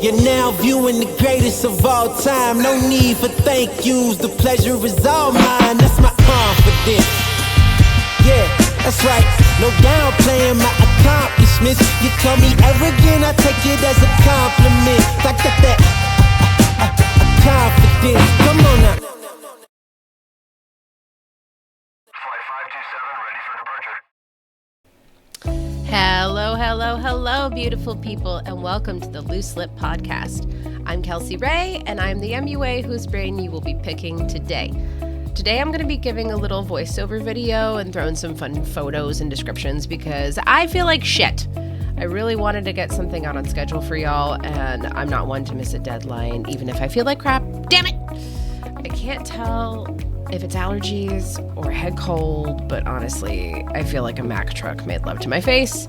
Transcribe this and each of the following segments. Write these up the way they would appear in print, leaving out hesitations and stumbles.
You're now viewing the greatest of all time. No need for thank yous, the pleasure is all mine. That's my confidence. Yeah, that's right. No downplaying my accomplishments. You call me arrogant, I take it as a compliment. I got that confidence. Come on now. Flight 527 ready for departure. Hello, beautiful people, and welcome to the Loose Lip Podcast. I'm Kelsey Ray, and I'm the MUA whose brain you will be picking today. Today I'm going to be giving a little voiceover video and throwing some fun photos and descriptions because I feel like shit. I really wanted to get something out on schedule for y'all, and I'm not one to miss a deadline, even if I feel like crap. Damn it! I can't tell if it's allergies or head cold, but honestly, I feel like a Mack truck made love to my face.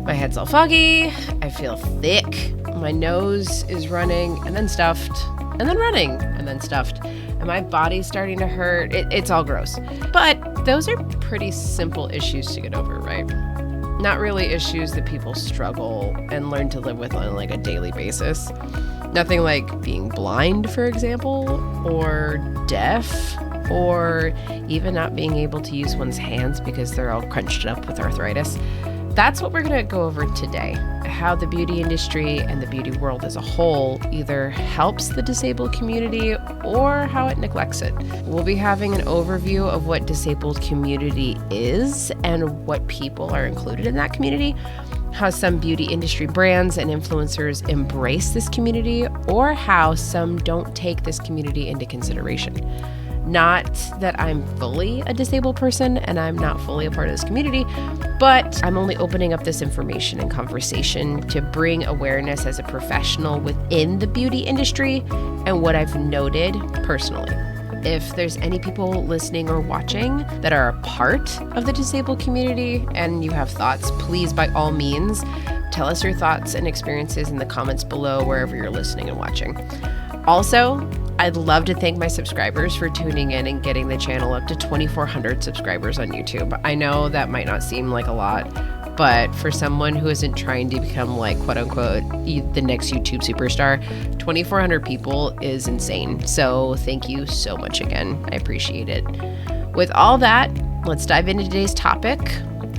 My head's all foggy, I feel thick, my nose is running, and then stuffed, and then running, and then stuffed, and my body's starting to hurt. It's all gross. But those are pretty simple issues to get over, right? Not really issues that people struggle and learn to live with on like a daily basis. Nothing like being blind, for example, or deaf, or even not being able to use one's hands because they're all crunched up with arthritis. That's what we're going to go over today, how the beauty industry and the beauty world as a whole either helps the disabled community or how it neglects it. We'll be having an overview of what disabled community is and what people are included in that community, how some beauty industry brands and influencers embrace this community, or how some don't take this community into consideration. Not that I'm fully a disabled person and I'm not fully a part of this community, but I'm only opening up this information and conversation to bring awareness as a professional within the beauty industry and what I've noted personally. If there's any people listening or watching that are a part of the disabled community and you have thoughts, please, by all means, tell us your thoughts and experiences in the comments below wherever you're listening and watching. Also, I'd love to thank my subscribers for tuning in and getting the channel up to 2,400 subscribers on YouTube. I know that might not seem like a lot, but for someone who isn't trying to become like quote unquote the next YouTube superstar, 2,400 people is insane. So thank you so much again. I appreciate it. With all that, let's dive into today's topic,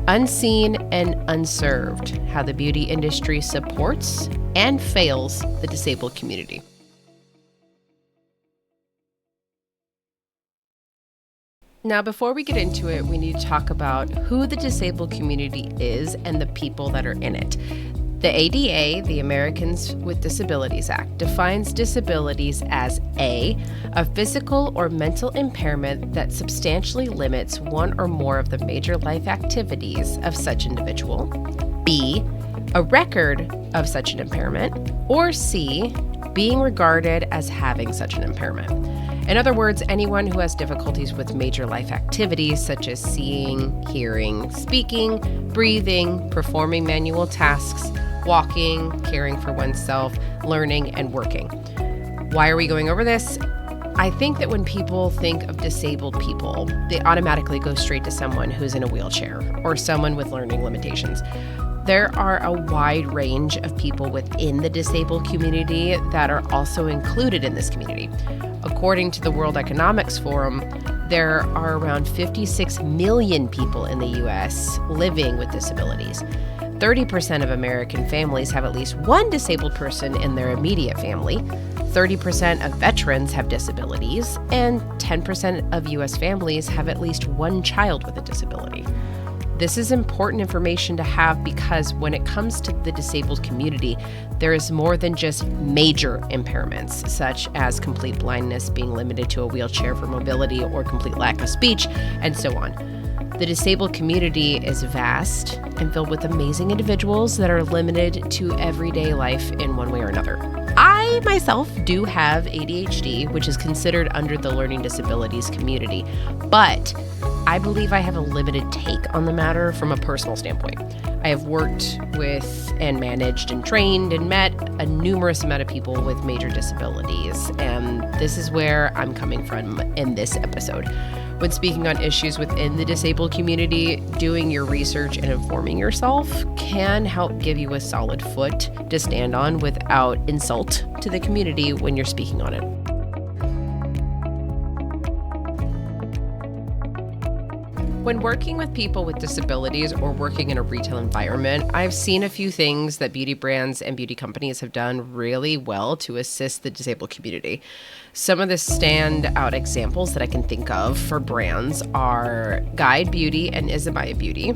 unseen and unserved, how the beauty industry supports and fails the disabled community. Now, before we get into it, we need to talk about who the disabled community is and the people that are in it. The ADA, the Americans with Disabilities Act, defines disabilities as A, a physical or mental impairment that substantially limits one or more of the major life activities of such individual, B, a record of such an impairment, or C, being regarded as having such an impairment. In other words, anyone who has difficulties with major life activities such as seeing, hearing, speaking, breathing, performing manual tasks, walking, caring for oneself, learning, and working. Why are we going over this? I think that when people think of disabled people, they automatically go straight to someone who's in a wheelchair or someone with learning limitations. There are a wide range of people within the disabled community that are also included in this community. According to the World Economics Forum, there are around 56 million people in the U.S. living with disabilities. 30% of American families have at least one disabled person in their immediate family. 30% of veterans have disabilities, and 10% of U.S. families have at least one child with a disability. This is important information to have because when it comes to the disabled community, there is more than just major impairments, such as complete blindness, being limited to a wheelchair for mobility, or complete lack of speech, and so on. The disabled community is vast and filled with amazing individuals that are limited to everyday life in one way or another. I myself do have ADHD, which is considered under the learning disabilities community, but I believe I have a limited take on the matter from a personal standpoint. I have worked with and managed and trained and met a numerous amount of people with major disabilities, and this is where I'm coming from in this episode. When speaking on issues within the disabled community, doing your research and informing yourself can help give you a solid foot to stand on without insult to the community when you're speaking on it. When working with people with disabilities or working in a retail environment, I've seen a few things that beauty brands and beauty companies have done really well to assist the disabled community. Some of the standout examples that I can think of for brands are Guide Beauty and Isabaya Beauty.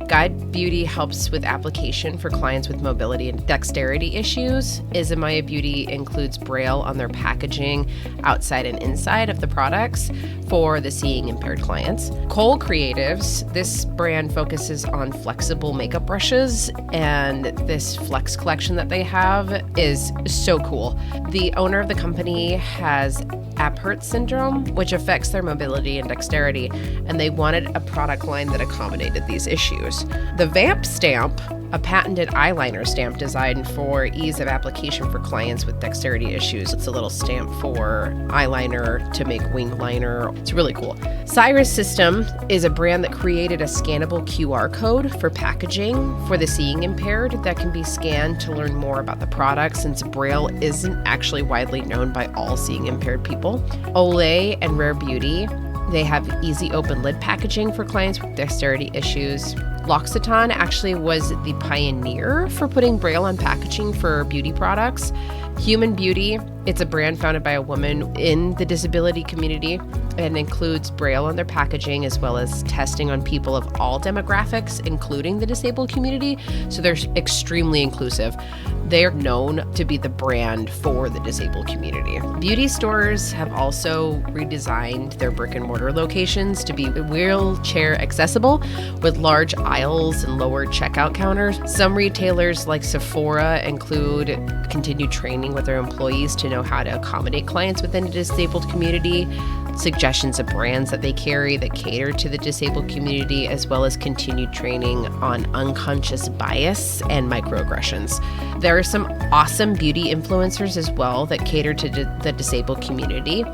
Guide Beauty helps with application for clients with mobility and dexterity issues. Isabaya Beauty includes Braille on their packaging outside and inside of the products for the seeing impaired clients. Cole Creatives, this brand focuses on flexible makeup brushes, and this Flex collection that they have is so cool. The owner of the company has Apert syndrome, which affects their mobility and dexterity, and they wanted a product line that accommodated these issues. The Vamp stamp, a patented eyeliner stamp designed for ease of application for clients with dexterity issues. It's a little stamp for eyeliner to make wing liner. It's really cool. Cyrus System is a brand that created a scannable QR code for packaging for the seeing impaired that can be scanned to learn more about the product, since Braille isn't actually widely known by all seeing impaired people. Olay and Rare Beauty, they have easy open lid packaging for clients with dexterity issues. L'Occitane actually was the pioneer for putting Braille on packaging for beauty products. Human Beauty, it's a brand founded by a woman in the disability community and includes Braille on their packaging as well as testing on people of all demographics, including the disabled community. So they're extremely inclusive. They're known to be the brand for the disabled community. Beauty stores have also redesigned their brick and mortar locations to be wheelchair accessible with large aisles and lower checkout counters. Some retailers like Sephora include continued training with their employees to know how to accommodate clients within the disabled community, suggestions of brands that they carry that cater to the disabled community, as well as continued training on unconscious bias and microaggressions. There are some awesome beauty influencers as well that cater to the disabled community.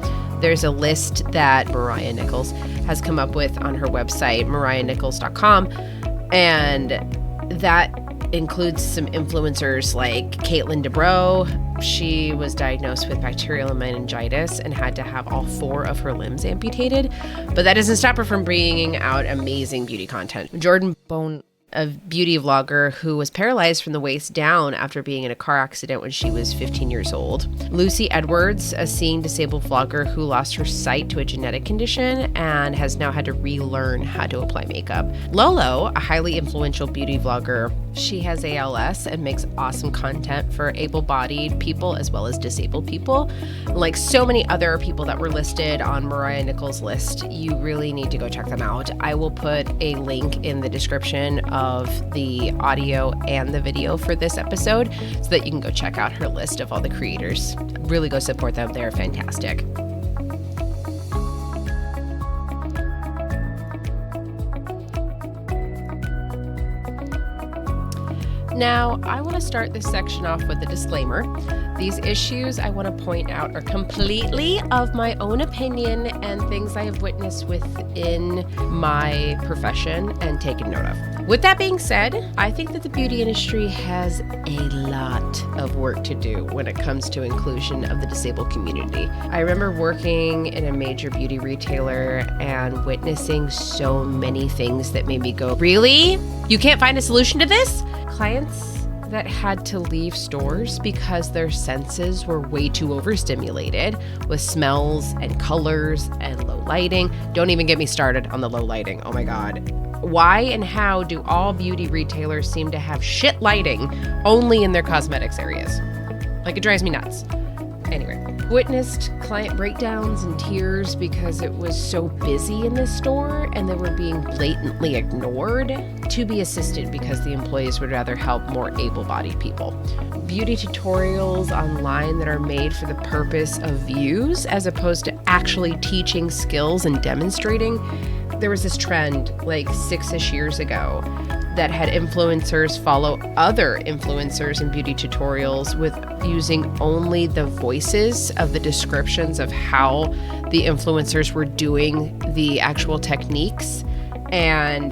There's a list that Mariah Nichols has come up with on her website, mariahnichols.com, and that includes some influencers like Caitlin DeBrow. She was diagnosed with bacterial meningitis and had to have all 4 of her limbs amputated, but that doesn't stop her from bringing out amazing beauty content. Jordan Bone, a beauty vlogger who was paralyzed from the waist down after being in a car accident when she was 15 years old. Lucy Edwards, a seeing disabled vlogger who lost her sight to a genetic condition and has now had to relearn how to apply makeup. Lolo, a highly influential beauty vlogger. She has ALS and makes awesome content for able-bodied people as well as disabled people. Like so many other people that were listed on Mariah Nichols' list, you really need to go check them out. I will put a link in the description of the audio and the video for this episode so that you can go check out her list of all the creators. Really go support them. They're fantastic. Now, I want to start this section off with a disclaimer. These issues I want to point out are completely of my own opinion and things I have witnessed within my profession and taken note of. With that being said, I think that the beauty industry has a lot of work to do when it comes to inclusion of the disabled community. I remember working in a major beauty retailer and witnessing so many things that made me go, really? You can't find a solution to this? Clients that had to leave stores because their senses were way too overstimulated with smells and colors and low lighting. Don't even get me started on the low lighting. Oh my God. Why and how do all beauty retailers seem to have shit lighting only in their cosmetics areas? Like, it drives me nuts. Anyway, witnessed client breakdowns and tears because it was so busy in this store and they were being blatantly ignored to be assisted because the employees would rather help more able-bodied people. Beauty tutorials online that are made for the purpose of views as opposed to actually teaching skills and demonstrating there was this trend like 6-ish years ago that had influencers follow other influencers in beauty tutorials with using only the voices of the descriptions of how the influencers were doing the actual techniques. And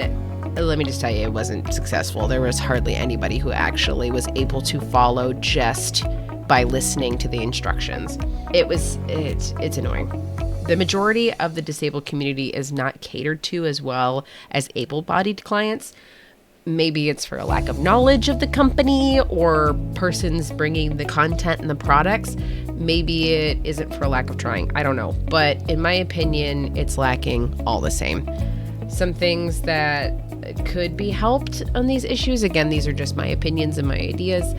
let me just tell you, it wasn't successful. There was hardly anybody who actually was able to follow just by listening to the instructions. It's annoying. The majority of the disabled community is not catered to as well as able-bodied clients. Maybe it's for a lack of knowledge of the company or persons bringing the content and the products. Maybe it isn't for a lack of trying. I don't know. But in my opinion, it's lacking all the same. Some things that could be helped on these issues, again, these are just my opinions and my ideas.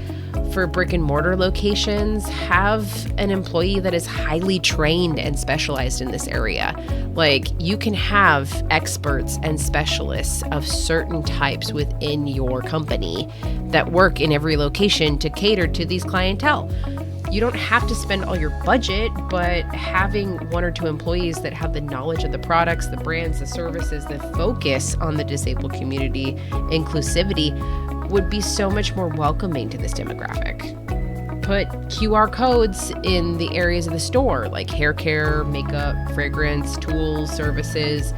For brick and mortar locations, have an employee that is highly trained and specialized in this area. Like, you can have experts and specialists of certain types within your company that work in every location to cater to these clientele. You don't have to spend all your budget, but having 1 or 2 employees that have the knowledge of the products, the brands, the services, the focus on the disabled community, inclusivity, would be so much more welcoming to this demographic. Put QR codes in the areas of the store, like hair care, makeup, fragrance, tools, services,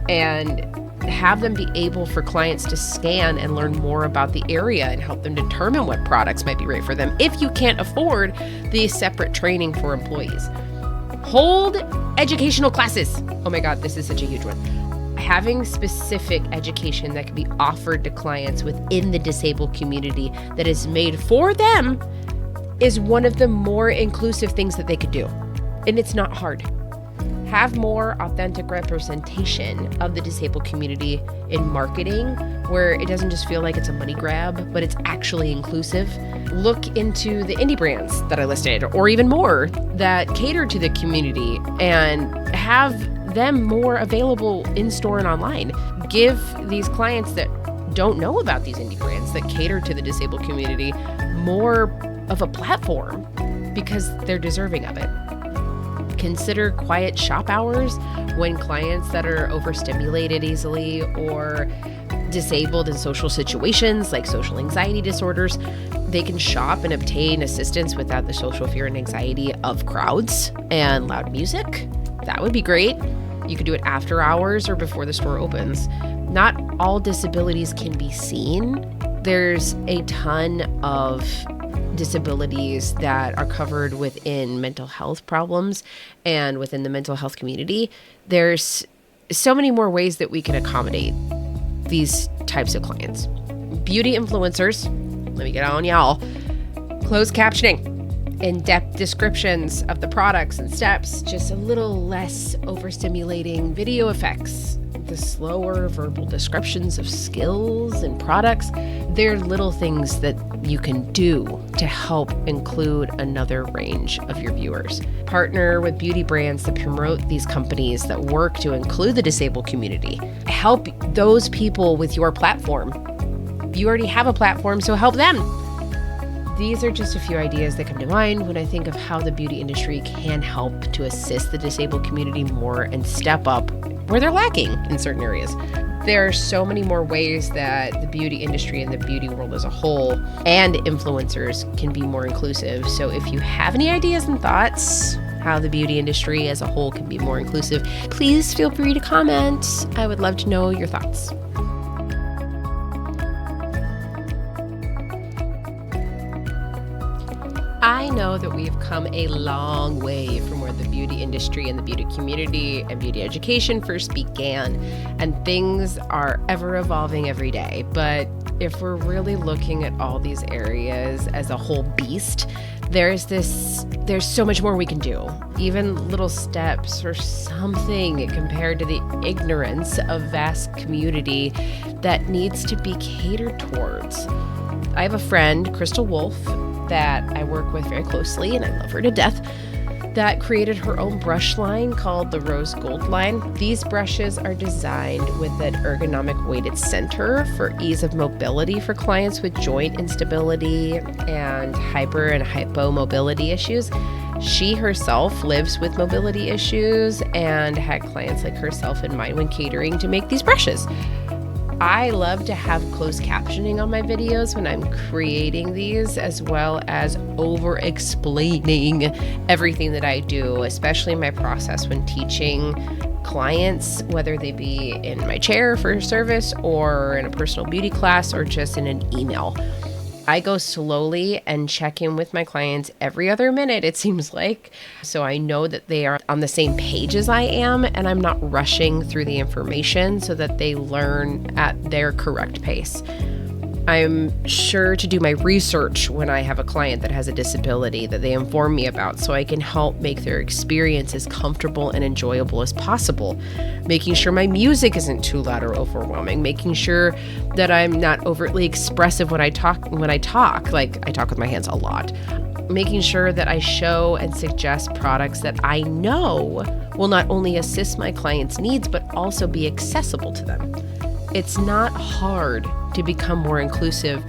and have them be able for clients to scan and learn more about the area and help them determine what products might be right for them if you can't afford the separate training for employees. Hold educational classes. Oh my God, this is such a huge one. Having specific education that can be offered to clients within the disabled community that is made for them is one of the more inclusive things that they could do. And it's not hard. Have more authentic representation of the disabled community in marketing, where it doesn't just feel like it's a money grab, but it's actually inclusive. Look into the indie brands that I listed, or even more, that cater to the community, and have them more available in store and online. Give these clients that don't know about these indie brands that cater to the disabled community more of a platform, because they're deserving of it. Consider quiet shop hours when clients that are overstimulated easily or disabled in social situations like social anxiety disorders, they can shop and obtain assistance without the social fear and anxiety of crowds and loud music. That would be great. You could do it after hours or before the store opens. Not all disabilities can be seen. There's a ton of disabilities that are covered within mental health problems and within the mental health community. There's so many more ways that we can accommodate these types of clients. Beauty influencers, let me get on y'all. Closed captioning, in-depth descriptions of the products and steps, just a little less overstimulating video effects, the slower verbal descriptions of skills and products. They're little things that you can do to help include another range of your viewers. Partner with beauty brands that promote these companies that work to include the disabled community. Help those people with your platform. You already have a platform, so help them. These are just a few ideas that come to mind when I think of how the beauty industry can help to assist the disabled community more and step up where they're lacking in certain areas. There are so many more ways that the beauty industry and the beauty world as a whole and influencers can be more inclusive. So if you have any ideas and thoughts how the beauty industry as a whole can be more inclusive, please feel free to comment. I would love to know your thoughts. I know that we've come a long way from where the beauty industry and the beauty community and beauty education first began, and things are ever evolving every day. But if we're really looking at all these areas as a whole beast, there's so much more we can do. Even little steps or something compared to the ignorance of vast community that needs to be catered towards. I have a friend, Crystal Wolf, that I work with very closely, and I love her to death, that created her own brush line called the Rose Gold line. These brushes are designed with an ergonomic weighted center for ease of mobility for clients with joint instability and hyper and hypomobility issues. She herself lives with mobility issues and had clients like herself in mind when catering to make these brushes. I love to have closed captioning on my videos when I'm creating these, as well as over-explaining everything that I do, especially my process when teaching clients, whether they be in my chair for service or in a personal beauty class or just in an email. I go slowly and check in with my clients every other minute, it seems like, so I know that they are on the same page as I am, and I'm not rushing through the information so that they learn at their correct pace. I'm sure to do my research when I have a client that has a disability that they inform me about, so I can help make their experience as comfortable and enjoyable as possible. Making sure my music isn't too loud or overwhelming. Making sure that I'm not overtly expressive when I talk. Like I talk with my hands a lot. Making sure that I show and suggest products that I know will not only assist my clients' needs, but also be accessible to them. It's not hard to become more inclusive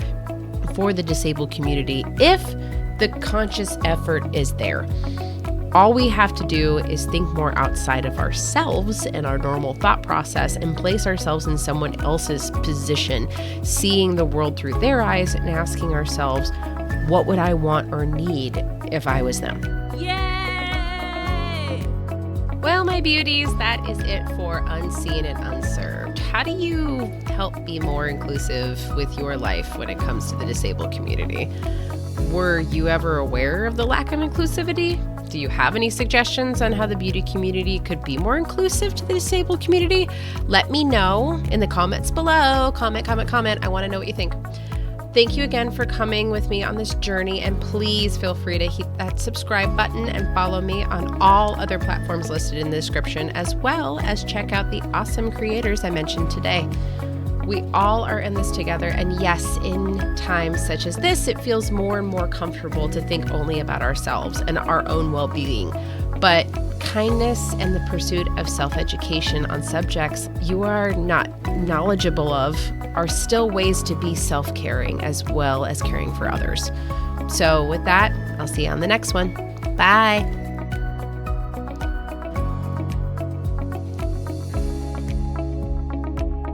for the disabled community if the conscious effort is there. All we have to do is think more outside of ourselves and our normal thought process and place ourselves in someone else's position, seeing the world through their eyes and asking ourselves, what would I want or need if I was them? Yay! Well, my beauties, that is it for Unseen and Unserved. How do you help be more inclusive with your life when it comes to the disabled community? Were you ever aware of the lack of inclusivity? Do you have any suggestions on how the beauty community could be more inclusive to the disabled community? Let me know in the comments below. Comment. I want to know what you think. Thank you again for coming with me on this journey, and please feel free to hit that subscribe button and follow me on all other platforms listed in the description, as well as check out the awesome creators I mentioned today. We all are in this together, and yes, in times such as this, it feels more and more comfortable to think only about ourselves and our own well-being. But kindness and the pursuit of self-education on subjects you are not knowledgeable of are still ways to be self-caring as well as caring for others. So with that, I'll see you on the next one. Bye.